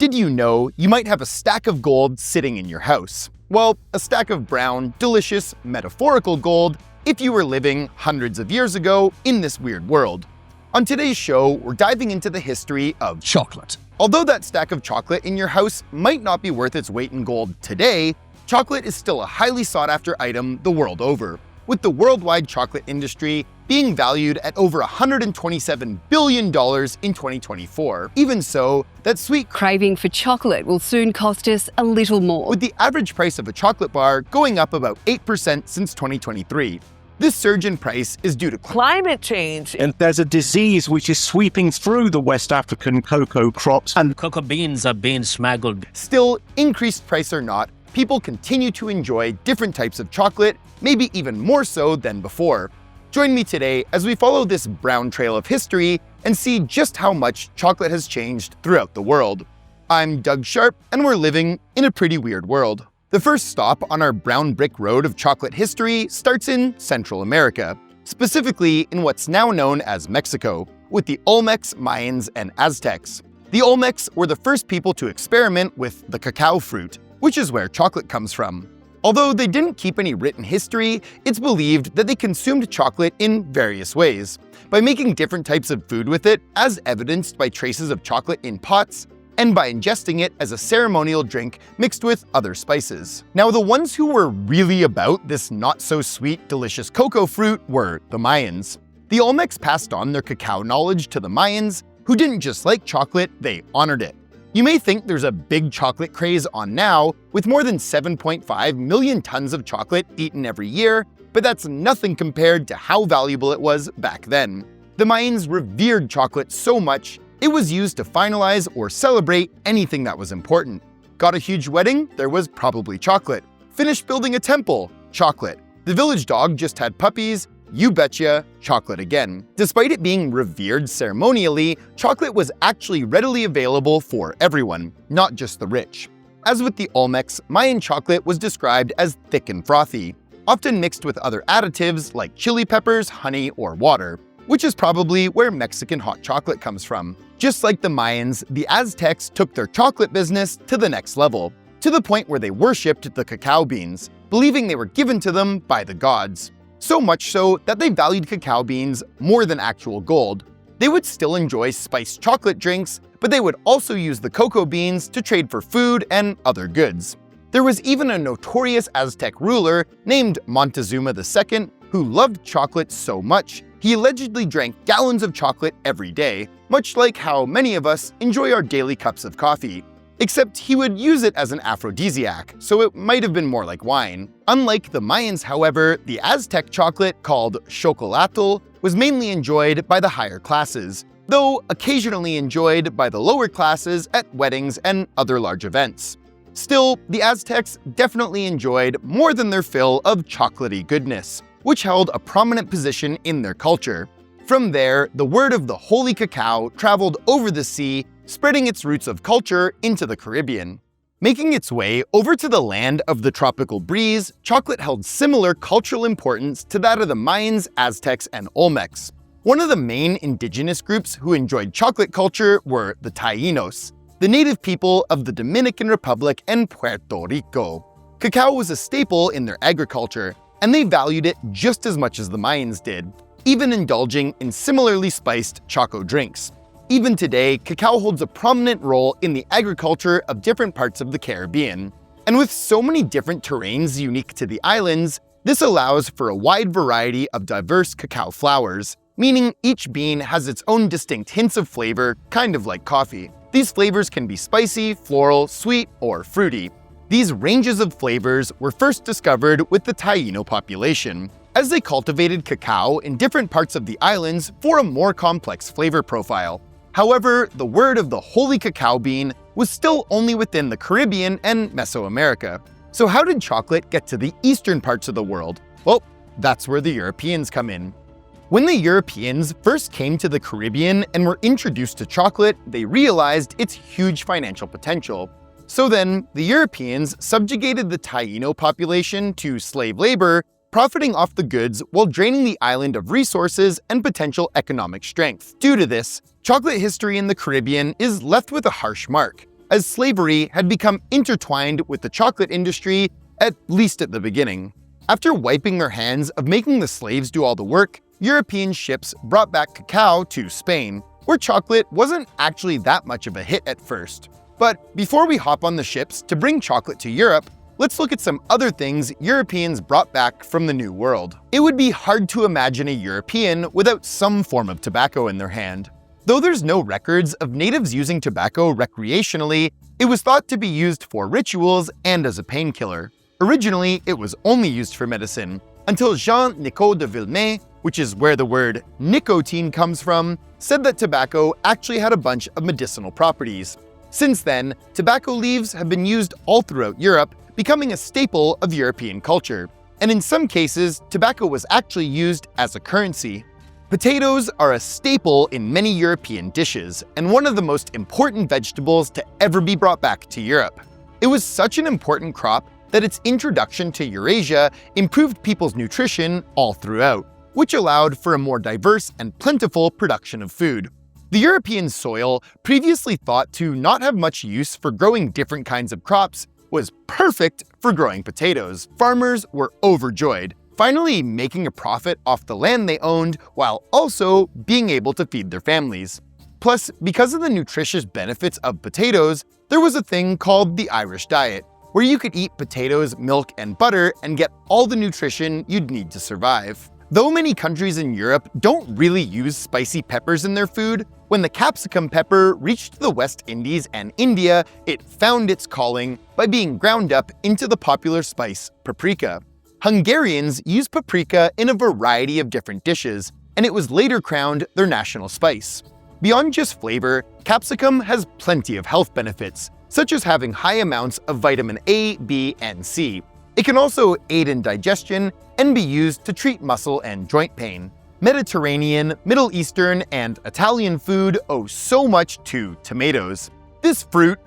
Did you know you might have a stack of gold sitting in your house? Well, a stack of brown, delicious, metaphorical gold if you were living hundreds of years ago in this weird world. On today's show, we're diving into the history of chocolate. Although that stack of chocolate in your house might not be worth its weight in gold today, chocolate is still a highly sought-after item the world over, with the worldwide chocolate industry being valued at over $127 billion in 2024. Even so, that sweet craving for chocolate will soon cost us a little more, with the average price of a chocolate bar going up about 8% since 2023. This surge in price is due to climate change. And there's a disease which is sweeping through the West African cocoa crops. And cocoa beans are being smuggled. Still, increased price or not, people continue to enjoy different types of chocolate, maybe even more so than before. Join me today as we follow this brown trail of history and see just how much chocolate has changed throughout the world. I'm Doug Sharp, and we're living in a pretty weird world. The first stop on our brown brick road of chocolate history starts in Central America, specifically in what's now known as Mexico, with the Olmecs, Mayans, and Aztecs. The Olmecs were the first people to experiment with the cacao fruit, which is where chocolate comes from. Although they didn't keep any written history, it's believed that they consumed chocolate in various ways, by making different types of food with it, as evidenced by traces of chocolate in pots, and by ingesting it as a ceremonial drink mixed with other spices. Now, the ones who were really about this not-so-sweet, delicious cocoa fruit were the Mayans. The Olmecs passed on their cacao knowledge to the Mayans, who didn't just like chocolate, they honored it. You may think there's a big chocolate craze on now, with more than 7.5 million tons of chocolate eaten every year, but that's nothing compared to how valuable it was back then. The Mayans revered chocolate so much, it was used to finalize or celebrate anything that was important. Got a huge wedding? There was probably chocolate. Finished building a temple? Chocolate. The village dog just had puppies? You betcha, chocolate again. Despite it being revered ceremonially, chocolate was actually readily available for everyone, not just the rich. As with the Olmecs, Mayan chocolate was described as thick and frothy, often mixed with other additives like chili peppers, honey, or water, which is probably where Mexican hot chocolate comes from. Just like the Mayans, the Aztecs took their chocolate business to the next level, to the point where they worshipped the cacao beans, believing they were given to them by the gods. So much so that they valued cacao beans more than actual gold. They would still enjoy spiced chocolate drinks, but they would also use the cocoa beans to trade for food and other goods. There was even a notorious Aztec ruler named Montezuma II who loved chocolate so much, he allegedly drank gallons of chocolate every day, much like how many of us enjoy our daily cups of coffee. Except he would use it as an aphrodisiac, so it might have been more like wine. Unlike the Mayans, however, the Aztec chocolate, called chocolatl, was mainly enjoyed by the higher classes, though occasionally enjoyed by the lower classes at weddings and other large events. Still, the Aztecs definitely enjoyed more than their fill of chocolatey goodness, which held a prominent position in their culture. From there, the word of the holy cacao traveled over the sea, spreading its roots of culture into the Caribbean. Making its way over to the land of the tropical breeze, chocolate held similar cultural importance to that of the Mayans, Aztecs, and Olmecs. One of the main indigenous groups who enjoyed chocolate culture were the Taínos, the native people of the Dominican Republic and Puerto Rico. Cacao was a staple in their agriculture, and they valued it just as much as the Mayans did, even indulging in similarly spiced choco drinks. Even today, cacao holds a prominent role in the agriculture of different parts of the Caribbean. And with so many different terrains unique to the islands, this allows for a wide variety of diverse cacao flowers, meaning each bean has its own distinct hints of flavor, kind of like coffee. These flavors can be spicy, floral, sweet, or fruity. These ranges of flavors were first discovered with the Taíno population, as they cultivated cacao in different parts of the islands for a more complex flavor profile. However, the word of the holy cacao bean was still only within the Caribbean and Mesoamerica. So how did chocolate get to the eastern parts of the world? Well, that's where the Europeans come in. When the Europeans first came to the Caribbean and were introduced to chocolate, they realized its huge financial potential. So then, the Europeans subjugated the Taíno population to slave labor, profiting off the goods while draining the island of resources and potential economic strength. Due to this, chocolate history in the Caribbean is left with a harsh mark, as slavery had become intertwined with the chocolate industry, at least at the beginning. After wiping their hands of making the slaves do all the work, European ships brought back cacao to Spain, where chocolate wasn't actually that much of a hit at first. But before we hop on the ships to bring chocolate to Europe, let's look at some other things Europeans brought back from the New World. It would be hard to imagine a European without some form of tobacco in their hand. Though there's no records of natives using tobacco recreationally, it was thought to be used for rituals and as a painkiller. Originally, it was only used for medicine, until Jean-Nicot de Villemey, which is where the word nicotine comes from, said that tobacco actually had a bunch of medicinal properties. Since then, tobacco leaves have been used all throughout Europe, becoming a staple of European culture. And in some cases, tobacco was actually used as a currency. Potatoes are a staple in many European dishes, and one of the most important vegetables to ever be brought back to Europe. It was such an important crop that its introduction to Eurasia improved people's nutrition all throughout, which allowed for a more diverse and plentiful production of food. The European soil, previously thought to not have much use for growing different kinds of crops, was perfect for growing potatoes. Farmers were overjoyed, finally making a profit off the land they owned while also being able to feed their families. Plus, because of the nutritious benefits of potatoes, there was a thing called the Irish diet, where you could eat potatoes, milk, and butter and get all the nutrition you'd need to survive. Though many countries in Europe don't really use spicy peppers in their food, when the capsicum pepper reached the West Indies and India, it found its calling by being ground up into the popular spice paprika. Hungarians use paprika in a variety of different dishes, and it was later crowned their national spice. Beyond just flavor, capsicum has plenty of health benefits, such as having high amounts of vitamin A, B, and C. It can also aid in digestion and be used to treat muscle and joint pain. Mediterranean, Middle Eastern, and Italian food owe so much to tomatoes. This fruit,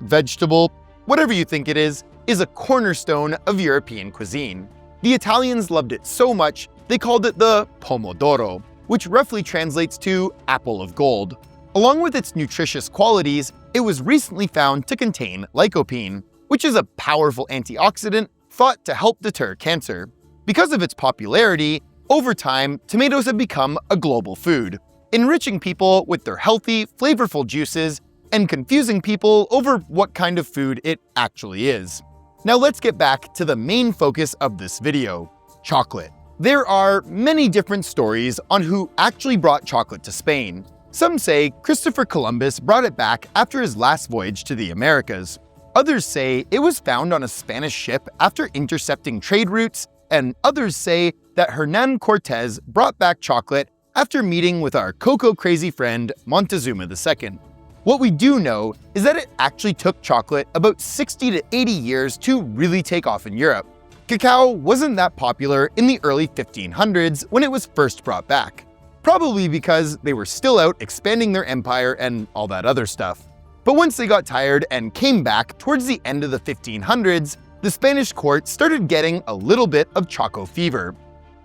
vegetable, whatever you think it is a cornerstone of European cuisine. The Italians loved it so much, they called it the pomodoro, which roughly translates to apple of gold. Along with its nutritious qualities, it was recently found to contain lycopene, which is a powerful antioxidant thought to help deter cancer. Because of its popularity, over time, tomatoes have become a global food, enriching people with their healthy, flavorful juices and confusing people over what kind of food it actually is. Now let's get back to the main focus of this video, chocolate. There are many different stories on who actually brought chocolate to Spain. Some say Christopher Columbus brought it back after his last voyage to the Americas. Others say it was found on a Spanish ship after intercepting trade routes, and others say that Hernan Cortez brought back chocolate after meeting with our cocoa-crazy friend Montezuma II. What we do know is that it actually took chocolate about 60 to 80 years to really take off in Europe. Cacao wasn't that popular in the early 1500s when it was first brought back, probably because they were still out expanding their empire and all that other stuff. But once they got tired and came back towards the end of the 1500s, the Spanish court started getting a little bit of choco fever.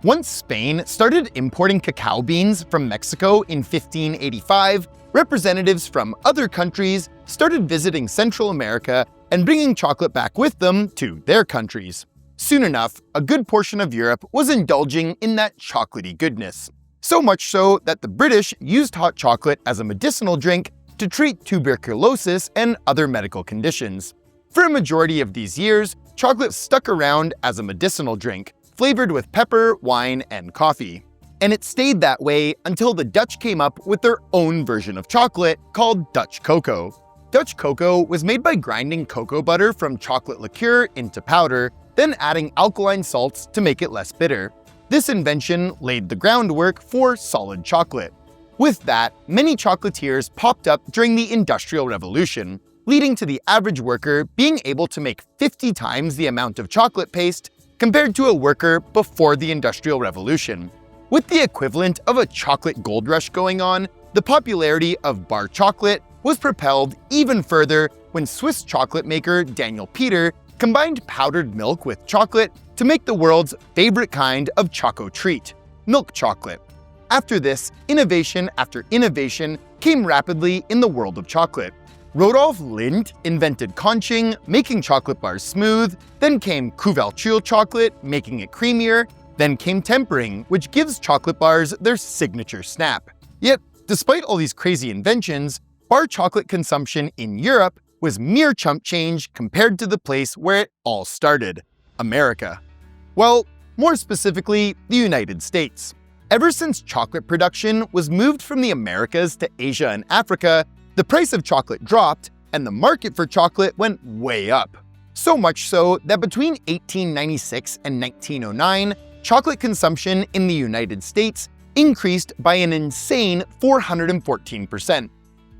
Once Spain started importing cacao beans from Mexico in 1585, representatives from other countries started visiting Central America and bringing chocolate back with them to their countries. Soon enough, a good portion of Europe was indulging in that chocolatey goodness. So much so that the British used hot chocolate as a medicinal drink to treat tuberculosis and other medical conditions. For a majority of these years, chocolate stuck around as a medicinal drink, flavored with pepper, wine, and coffee. And it stayed that way until the Dutch came up with their own version of chocolate called Dutch cocoa. Dutch cocoa was made by grinding cocoa butter from chocolate liqueur into powder, then adding alkaline salts to make it less bitter. This invention laid the groundwork for solid chocolate. With that, many chocolatiers popped up during the Industrial Revolution, leading to the average worker being able to make 50 times the amount of chocolate paste compared to a worker before the Industrial Revolution. With the equivalent of a chocolate gold rush going on, the popularity of bar chocolate was propelled even further when Swiss chocolate maker Daniel Peter combined powdered milk with chocolate to make the world's favorite kind of choco treat, milk chocolate. After this, innovation after innovation came rapidly in the world of chocolate. Rodolphe Lindt invented conching, making chocolate bars smooth, then came couverture chocolate, making it creamier, then came tempering, which gives chocolate bars their signature snap. Yet, despite all these crazy inventions, bar chocolate consumption in Europe was mere chump change compared to the place where it all started, America. Well, more specifically, the United States. Ever since chocolate production was moved from the Americas to Asia and Africa, the price of chocolate dropped and the market for chocolate went way up. So much so that between 1896 and 1909, chocolate consumption in the United States increased by an insane 414%.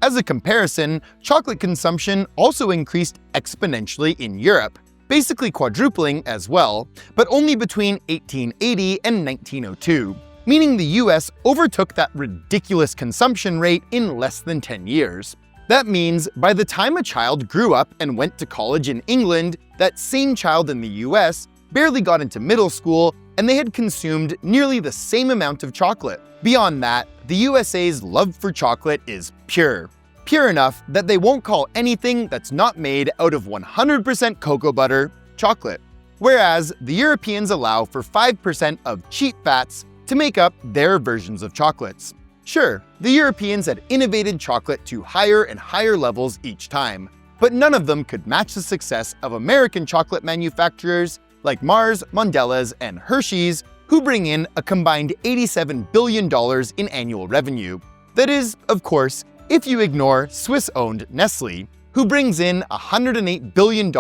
As a comparison, chocolate consumption also increased exponentially in Europe, basically quadrupling as well, but only between 1880 and 1902, meaning the US overtook that ridiculous consumption rate in less than 10 years. That means by the time a child grew up and went to college in England, that same child in the US barely got into middle school and they had consumed nearly the same amount of chocolate. Beyond that, the USA's love for chocolate is pure. Pure enough that they won't call anything that's not made out of 100% cocoa butter chocolate. Whereas the Europeans allow for 5% of cheap fats to make up their versions of chocolates. Sure, the Europeans had innovated chocolate to higher and higher levels each time, but none of them could match the success of American chocolate manufacturers like Mars, Mondelez, and Hershey's, who bring in a combined $87 billion in annual revenue. That is, of course, if you ignore Swiss-owned Nestle, who brings in $108 billion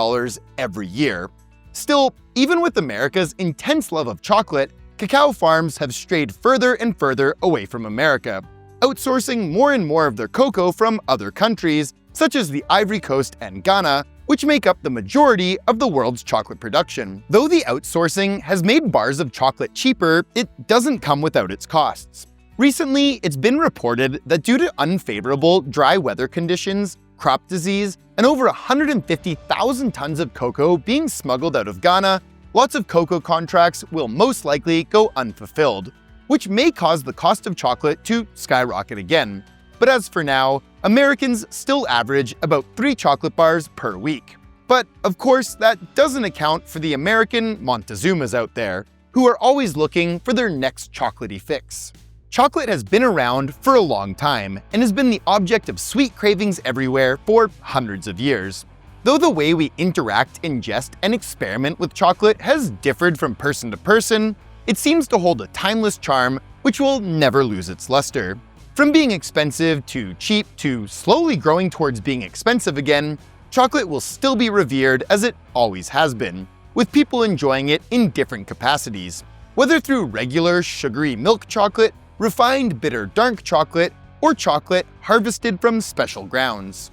every year. Still, even with America's intense love of chocolate, cacao farms have strayed further and further away from America, outsourcing more and more of their cocoa from other countries, such as the Ivory Coast and Ghana, which make up the majority of the world's chocolate production. Though the outsourcing has made bars of chocolate cheaper, it doesn't come without its costs. Recently, it's been reported that due to unfavorable dry weather conditions, crop disease, and over 150,000 tons of cocoa being smuggled out of Ghana, lots of cocoa contracts will most likely go unfulfilled, which may cause the cost of chocolate to skyrocket again. But as for now, Americans still average about 3 chocolate bars per week. But of course, that doesn't account for the American Montezumas out there, who are always looking for their next chocolatey fix. Chocolate has been around for a long time and has been the object of sweet cravings everywhere for hundreds of years. Though the way we interact, ingest, and experiment with chocolate has differed from person to person, it seems to hold a timeless charm which will never lose its luster. From being expensive to cheap to slowly growing towards being expensive again, chocolate will still be revered as it always has been, with people enjoying it in different capacities, whether through regular sugary milk chocolate, refined bitter dark chocolate, or chocolate harvested from special grounds.